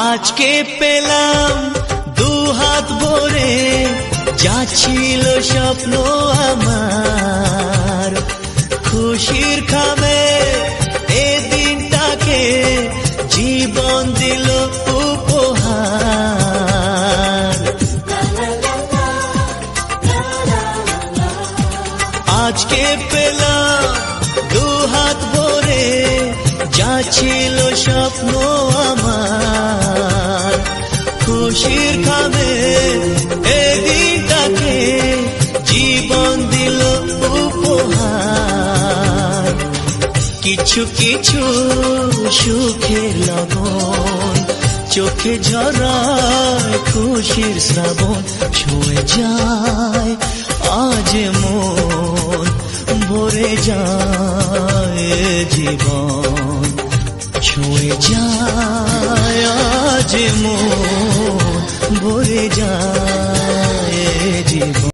আজকে পেলাম দু হাত ভরে যা ছিল স্বপ্ন আমার, খুশির খামে এ দিনটাকে জীবন দিল উপহার। আজকে পেলাম দু হাত ভরে যা ছিল স্বপ্ন আমার, খুশির খামে এ দিনটাকে জীবন দিল উপহার। কিছু কিছু সুখের লবণ চোখে ঝরায় খুশির শ্রাবণ, ছুঁয়ে যায় আজ মন, ভরে যায় জীবন, ছুঁয়ে যায় আজ মন, ভরে যায়